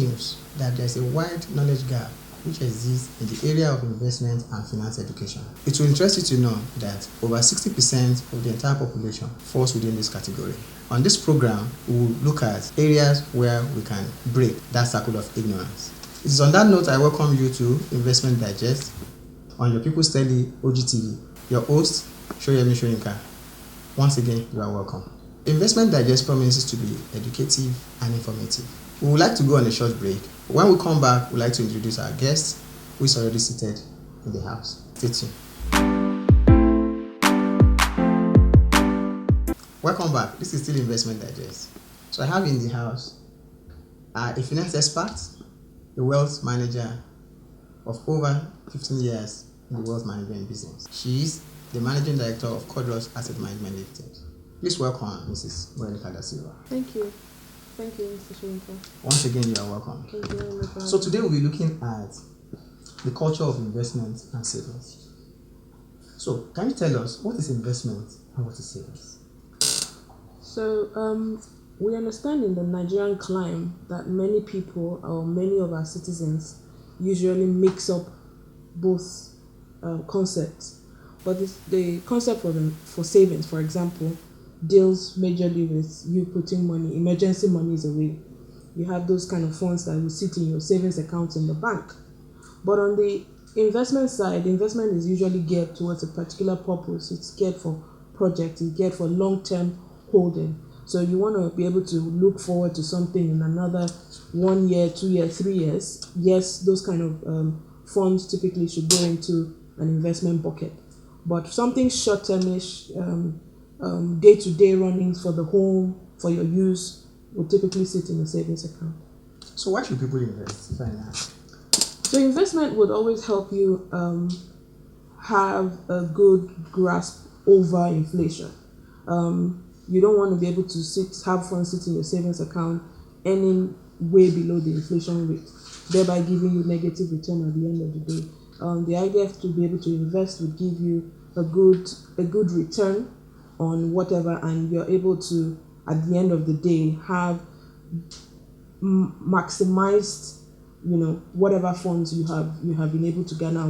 claims that there's a wide knowledge gap which exists in the area of investment and finance education. It will interest you to know that over 60% of the entire population falls within this category. On this program, we will look at areas where we can break that circle of ignorance. It is on that note I welcome you to Investment Digest on your People's Tele OGTV. Your host, Shoyemi Soyinka. Once again, you are welcome. Investment Digest promises to be educative and informative. We would like to go on a short break. When we come back, we'd like to introduce our guest, who is already seated in the house. Stay tuned. Welcome back. This is still Investment Digest. So I have in the house a finance expert, a wealth manager of over 15 years in the wealth management business. She is the managing director of Codros Asset Management Limited. Please welcome Mrs. Monica da Silva. Thank you. Thank you, Mr. Soyinka. Once again, you are welcome. Thank you very much. So today we'll be looking at the culture of investment and savings. So can you tell us what is investment and what is savings? So we understand in the Nigerian climate that many people or many of our citizens usually mix up both concepts. But the concept for savings, for example, deals majorly with you putting money, emergency monies away. You have those kind of funds that will sit in your savings account in the bank. But on the investment side, investment is usually geared towards a particular purpose. It's geared for projects, it's geared for long-term holding. So you want to be able to look forward to something in another 1 year, 2 years, 3 years. Yes, those kind of funds typically should go into an investment bucket. But something short-termish, day-to-day runnings for the home, for your use, will typically sit in a savings account. So why should people invest, if I may ask? So investment would always help you have a good grasp over inflation. You don't want to be able to have funds sit in your savings account earning way below the inflation rate, thereby giving you negative return at the end of the day. The idea is to be able to invest would give you a good return on whatever, and you're able to, at the end of the day, have maximized, whatever funds you have been able to garner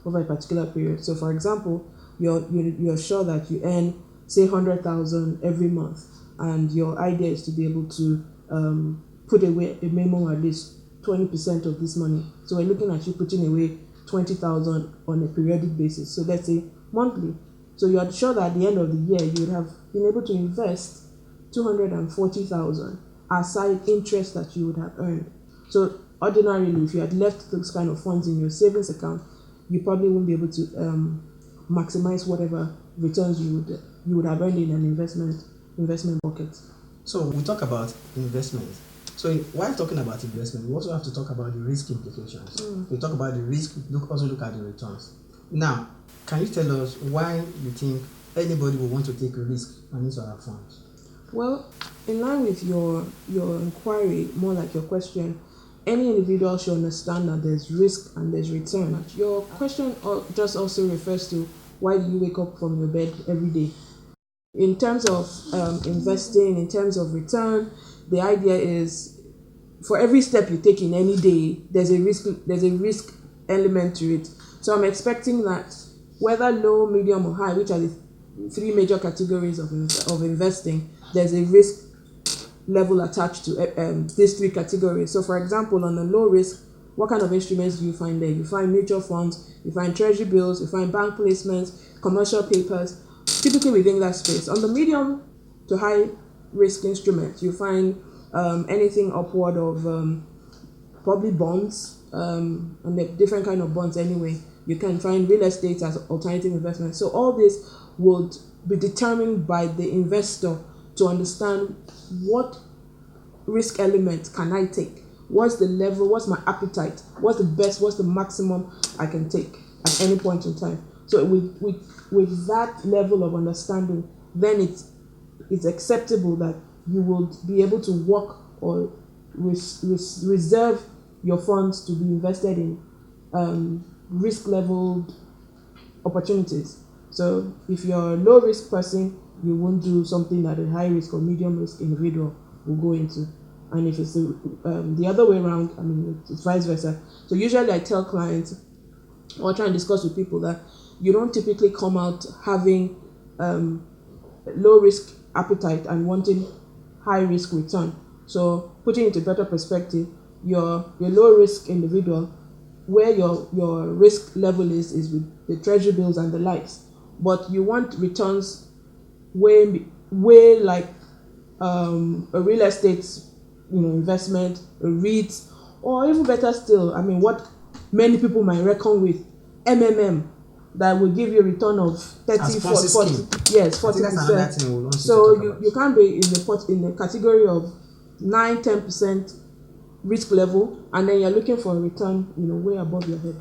over a particular period. So, for example, you're sure that you earn, say, 100,000 every month, and your idea is to be able to put away a minimum at least 20% of this money. So we're looking at you putting away 20,000 on a periodic basis. So let's say monthly. So you're sure that at the end of the year, you would have been able to invest 240,000 aside interest that you would have earned. So ordinarily, if you had left those kind of funds in your savings account, you probably won't be able to maximize whatever returns you would have earned in an investment bucket. So we talk about investment. So while talking about investment, we also have to talk about the risk implications. We talk about the risk, also look at the returns. Now, can you tell us why you think anybody will want to take a risk on these other funds? Well, in line with your inquiry, more like your question, any individual should understand that there's risk and there's return. Your question just also refers to why do you wake up from your bed every day? In terms of investing, in terms of return, the idea is for every step you take in any day, there's a risk element to it. So I'm expecting that whether low, medium, or high, which are the three major categories of investing, there's a risk level attached to these three categories. So, for example, on the low risk, what kind of instruments do you find there? You find mutual funds, you find treasury bills, you find bank placements, commercial papers, typically within that space. On the medium to high risk instruments, you find anything upward of probably bonds, and the different kind of bonds anyway. You can find real estate as alternative investment. So all this would be determined by the investor to understand what risk element can I take, what's the level, what's my appetite, what's the best, what's the maximum I can take at any point in time. So with that level of understanding, then it's acceptable that you will be able to work or reserve your funds to be invested in risk-leveled opportunities. So if you're a low-risk person, you won't do something that a high-risk or medium-risk individual will go into. and if it's the other way around, I mean, it's vice versa. So usually I tell clients or try and discuss with people that you don't typically come out having low risk appetite and wanting high risk return. So putting it into better perspective, your low risk individual, where your risk level is with the treasury bills and the likes, but you want returns way like a real estate investment, a REIT, or even better still, I mean, what many people might reckon with MMM, that will give you a return of 30, 40, yes, 40%. So you can't be in the category of 9-10% risk level, and then you're looking for a return, way above your head.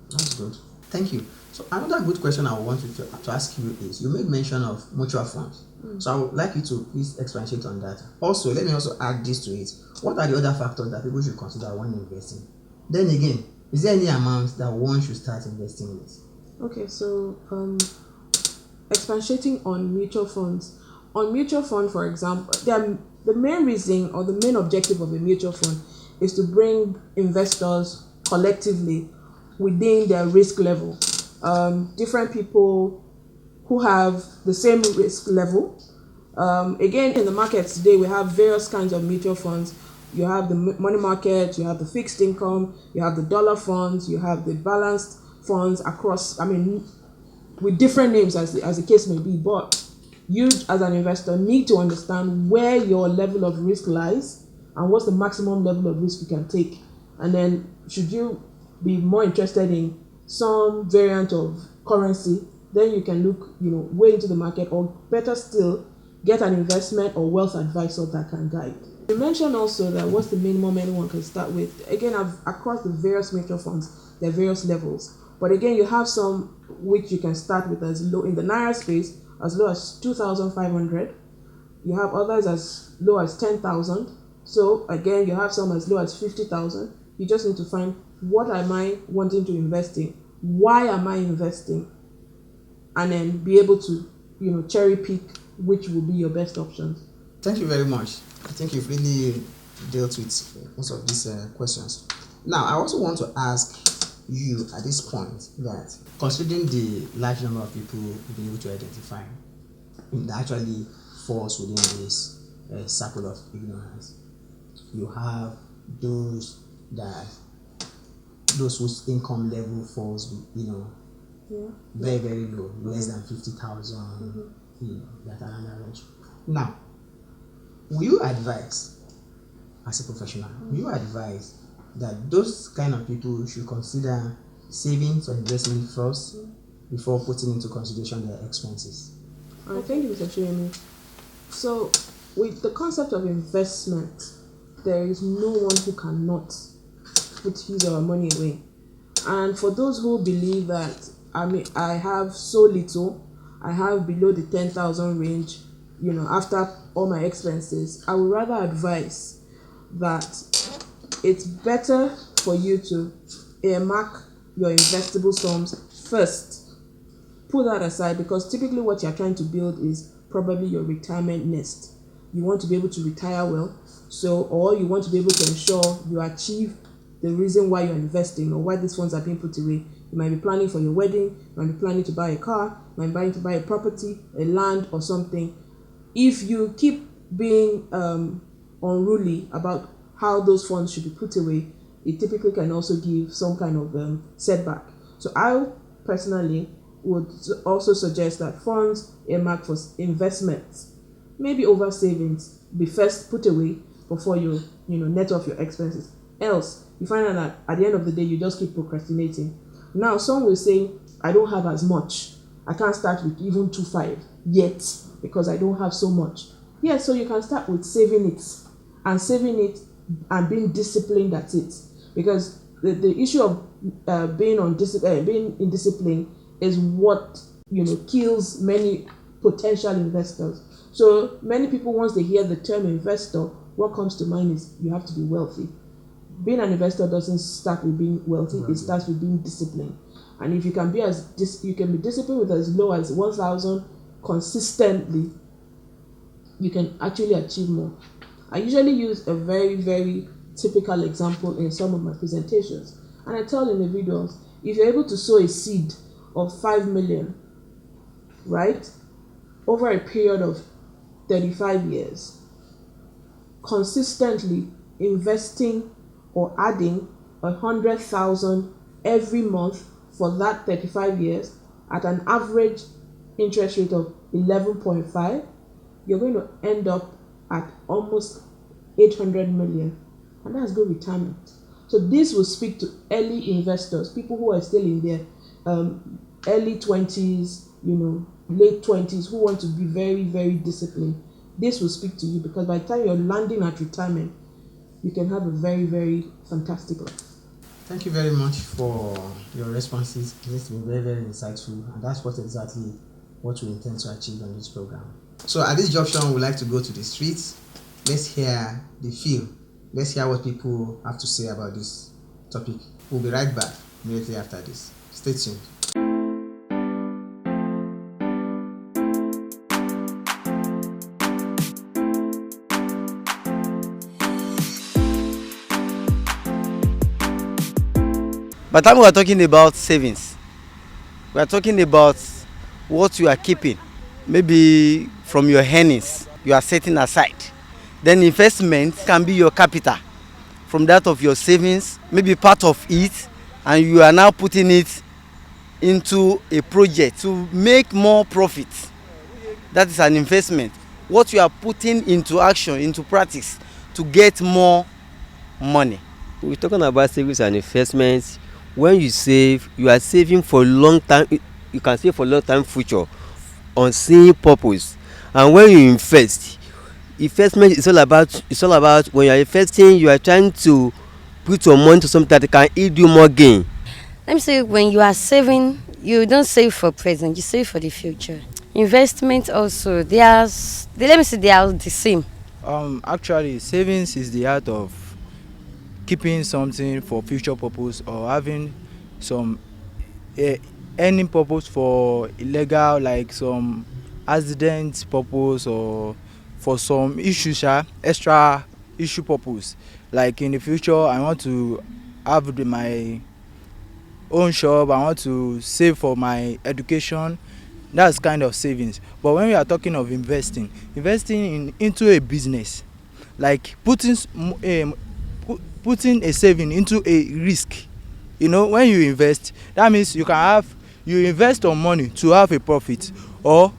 That's good. Thank you. So another good question I want you to ask you is, you made mention of mutual funds. So I would like you to please expatiate on that. Also, let me also add this to it. What are the other factors that people should consider when investing? Then again, is there any amount that one should start investing with? Okay, so expatiating on mutual funds. On mutual fund, for example, the main reason or the main objective of a mutual fund is to bring investors collectively within their risk level. Different people who have the same risk level. Again, in the market today, we have various kinds of mutual funds. You have the money market, you have the fixed income, you have the dollar funds, you have the balanced funds across, I mean, with different names as the case may be. But you as an investor need to understand where your level of risk lies and what's the maximum level of risk you can take. And then should you be more interested in some variant of currency, then you can look way into the market, or better still, get an investment or wealth advisor that can guide. You mentioned also that what's the minimum anyone can start with. Again, across the various mutual funds, there are various levels. But again, you have some which you can start with as low in the Naira space, as low as 2,500. You have others as low as 10,000. So again, you have some as low as 50,000. You just need to find, what am I wanting to invest in? Why am I investing? And then be able to, cherry pick which will be your best options. Thank you very much. I think you've really dealt with most of these questions. Now, I also want to ask you at this point that, considering the large number of people you've been able to identify that actually falls within this circle of ignorance, you have those whose income level falls, very, very low, less than 50,000, that are on average. Now, will you advise, as a professional, will you advise that those kind of people should consider savings or investment first before putting into consideration their expenses? Thank you, Mr. Chiremi. So, with the concept of investment, there is no one who cannot put his or her money away. And for those who believe that, I have so little, I have below the 10,000 range, after all my expenses, I would rather advise that it's better for you to earmark your investable sums first. Put that aside, because typically what you're trying to build is probably your retirement nest. You want to be able to retire well, or you want to be able to ensure you achieve the reason why you're investing or why these funds are being put away. You might be planning for your wedding, you might be planning to buy a car, you might be planning to buy a property, a land or something. If you keep being unruly about how those funds should be put away, it typically can also give some kind of setback. So I personally would also suggest that funds earmarked for investments, maybe over savings, be first put away before you net off your expenses. Else, you find out that at the end of the day, you just keep procrastinating. Now, some will say, I don't have as much. I can't start with even 2.5 yet because I don't have so much. Yeah, so you can start with saving it and being disciplined at it. Because the issue of being in discipline is what kills many potential investors. So many people, once they hear the term investor, what comes to mind is you have to be wealthy. Being an investor doesn't start with being wealthy, it starts with being disciplined. And if you can be disciplined with as low as 1,000 consistently, you can actually achieve more. I usually use a very, very typical example in some of my presentations. And I tell individuals, if you're able to sow a seed of 5 million, right, over a period of 35 years, consistently investing or adding 100,000 every month for that 35 years at an average interest rate of 11.5, you're going to end up at almost 800 million, and that's good retirement. So this will speak to early investors, people who are still in their early 20s, late 20s, who want to be very, very disciplined. This will speak to you, because by the time you're landing at retirement, you can have a very, very fantastic life. Thank you very much for your responses. It's been very, very insightful, and that's what exactly what we intend to achieve on this program. So at this junction, we'd like to go to the streets. Let's hear the feel. Let's hear what people have to say about this topic. We'll be right back immediately after this. Stay tuned. By the time we are talking about savings, we are talking about what you are keeping, maybe from your earnings, you are setting aside. Then investment can be your capital from that of your savings, maybe part of it, and you are now putting it into a project to make more profit. That is an investment. What you are putting into action, into practice, to get more money. We're talking about savings and investments. When you save, you are saving for long time. You can save for long time future, on seeing purpose. And when you invest, investment is all about when you are investing, you are trying to put your money to something that can yield you more gain. Let me say, when you are saving, you don't save for present, you save for the future. Investment also, they are the same. Actually, savings is the art of keeping something for future purpose, or having some earning purpose for illegal, like some accident purpose, or for some issues, extra issue purpose. Like in the future, I want to have my own shop, I want to save for my education. That's kind of savings. But when we are talking of investing into a business, like putting a saving into a risk. When you invest, that means you invest on money to have a profit, or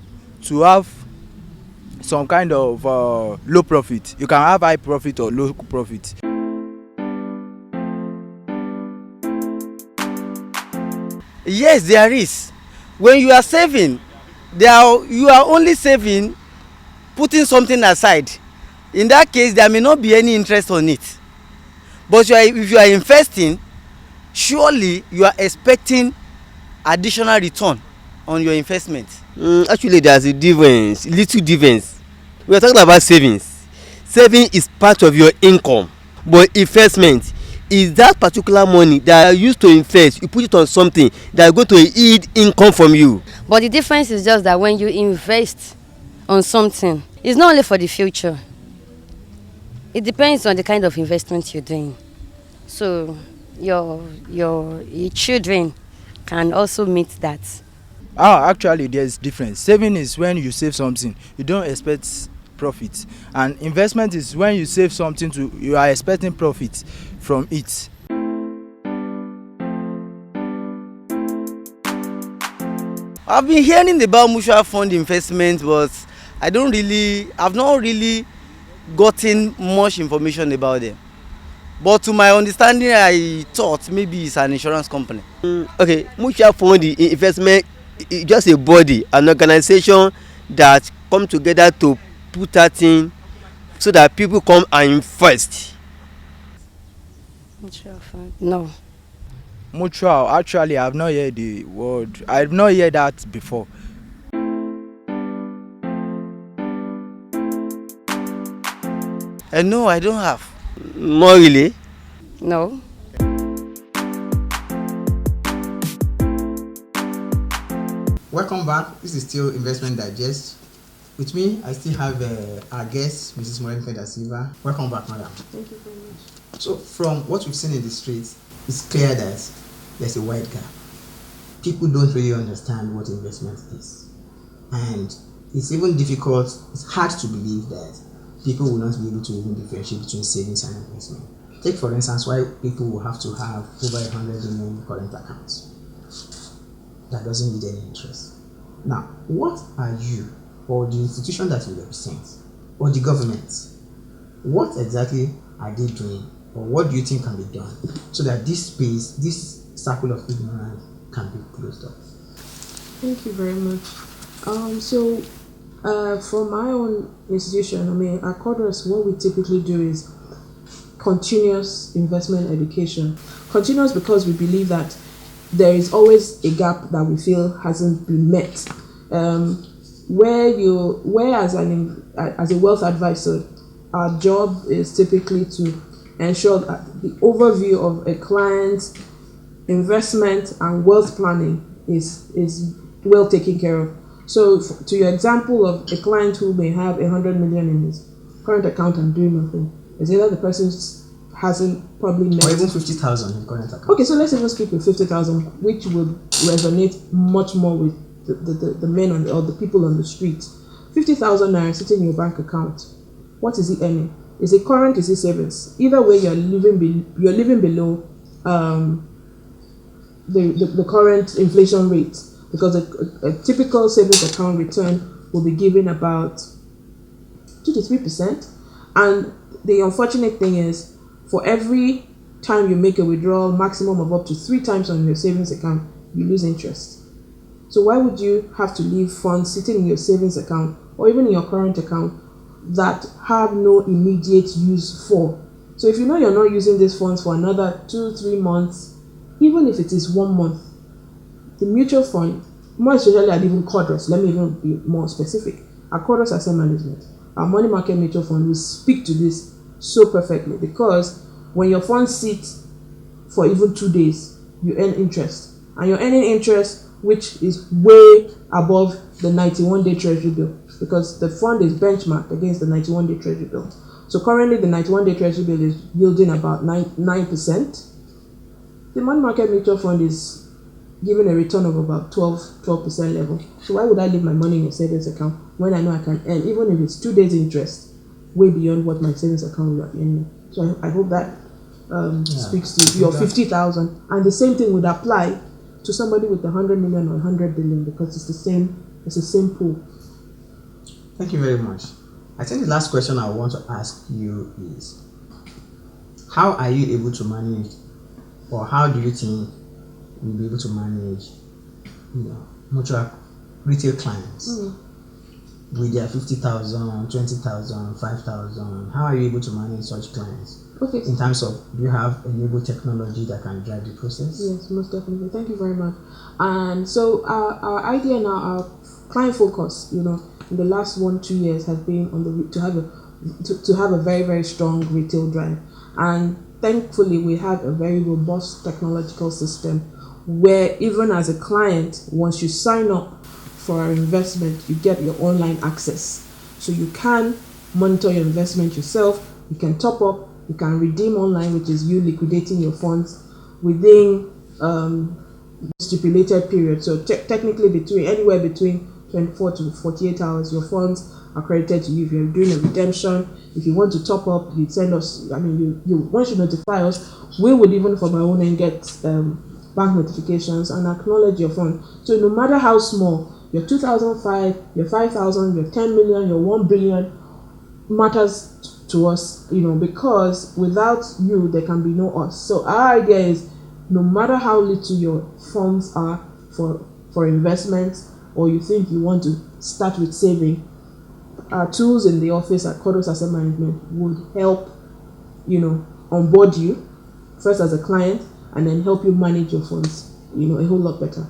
to have some kind of low profit. You can have high profit or low profit. Yes, there is. When you are saving, you are only saving, putting something aside. In that case, there may not be any interest on it. But if you are investing, surely you are expecting additional return on your investment. Actually, there's a difference, little difference. We are talking about savings. Saving is part of your income, but investment is that particular money that you used to invest. You put it on something that is going to yield income from you. But the difference is just that when you invest on something, it's not only for the future. It depends on the kind of investment you're doing. So your children can also meet that. Actually, there's difference. Saving is when you save something, you don't expect profit, and investment is when you save something you are expecting profit from it. I've been hearing about mutual fund investment, but I've not really gotten much information about them. But to my understanding, I thought maybe it's an insurance company. Okay, mutual fund investment is just a body, an organization that come together to put that in so that people come and invest. Mutual fund? No. Mutual, actually, I've not heard the word. I've not heard that before. No, I don't have. Not really? No. Welcome back. This is still Investment Digest. With me, I still have our guest, Mrs. Morenike da Silva. Welcome back, madam. Thank you very much. So, from what we've seen in the streets, it's clear that there's a wide gap. People don't really understand what investment is. And it's even difficult, it's hard to believe that people will not be able to even differentiate between savings and investment. Take, for instance, why people will have to have over 100 million current accounts. That doesn't need any interest. Now, what are you, or the institution that you represent, or the government, what exactly are they doing, or what do you think can be done so that this space, this circle of ignorance can be closed up? Thank you very much. For my own institution, at Cordros, what we typically do is continuous investment education. Continuous because we believe that there is always a gap that we feel hasn't been met. Where as a wealth advisor, our job is typically to ensure that the overview of a client's investment and wealth planning is well taken care of. So, to your example of a client who may have 100 million in his current account and doing nothing, is either the person hasn't probably met, or even 50,000 in current account. Okay, so let's even speak with 50,000, which would resonate much more with the men or the people on the street. 50,000 naira sitting in your bank account. What is he earning? Is it current? Is it savings? Either way, you're living below the current inflation rate, because a typical savings account return will be given about 2 to 3%. And the unfortunate thing is, for every time you make a withdrawal, maximum of up to 3 times on your savings account, you lose interest. So why would you have to leave funds sitting in your savings account or even in your current account that have no immediate use for? So if you know you're not using these funds for another 2-3 months, even if it is 1 month, the mutual fund, more especially at even Cordros, let me even be more specific, at Cordros Asset Management, our money market mutual fund will speak to this so perfectly, because when your funds sit for even 2 days, you earn interest, and you're earning interest which is way above the 91-day treasury bill, because the fund is benchmarked against the 91-day treasury bill. So currently the 91-day treasury bill is yielding about 9%. The money market mutual fund is giving a return of about 12% level. So why would I leave my money in a savings account when I know I can earn, even if it's 2 days interest, way beyond what my savings account will be earning? So I hope that speaks to your 50,000. And the same thing would apply to somebody with 100 million or 100 billion, because it's the same pool. Thank you very much. I think the last question I want to ask you is, how are you able to manage, or how do you think you'll be able to manage, mutual retail clients with their 50,000, 20,000, 5,000? How are you able to manage such clients? Okay. In terms of, do you have enabled technology that can drive the process? Yes, most definitely. Thank you very much. And so our idea now, our client focus, in the last 1-2 years has been on to have a very, very strong retail drive. And thankfully, we have a very robust technological system where even as a client, once you sign up for our investment, you get your online access. So you can monitor your investment yourself, you can top up, you can redeem online, which is you liquidating your funds within stipulated period. So technically anywhere between 24 to 48 hours, your funds are credited to you. If you're doing a redemption, if you want to top up, you send us, once you notify us, we would even from our own end get bank notifications and acknowledge your fund. So no matter how small, your 2,005, your 5,000, your 10 million, your 1 billion matters to us, because without you, there can be no us. So our idea is, no matter how little your funds are for investments, or you think you want to start with saving, our tools in the office at Cordros Asset Management would help, onboard you first as a client, and then help you manage your funds, a whole lot better.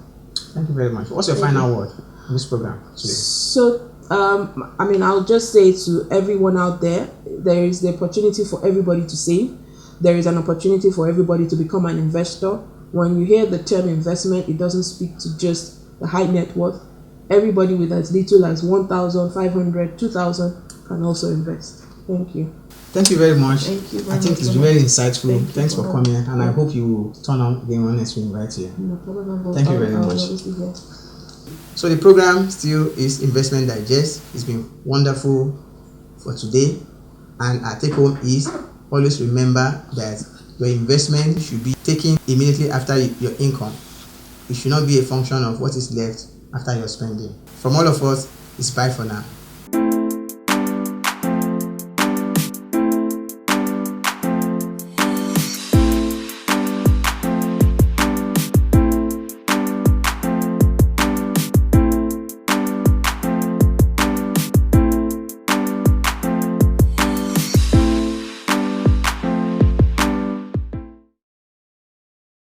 Thank you very much. What's your final word in this program today? So, I'll just say to everyone out there, there is the opportunity for everybody to save. There is an opportunity for everybody to become an investor. When you hear the term investment, it doesn't speak to just the high net worth. everybody with as little as 1,500, 2,000 can also invest. Thank you. Thank you very much. Thank you very I think much. it's very insightful. Thank you Thanks for for coming, and I having- hope you will turn on again when next we invite you. No problem. Thank you very I'll much. obviously hear. So the program still is Investment Digest. It's been wonderful for today, and our take home is always remember that your investment should be taken immediately after your income. It should not be a function of what is left after your spending. From all of us, it's bye for now.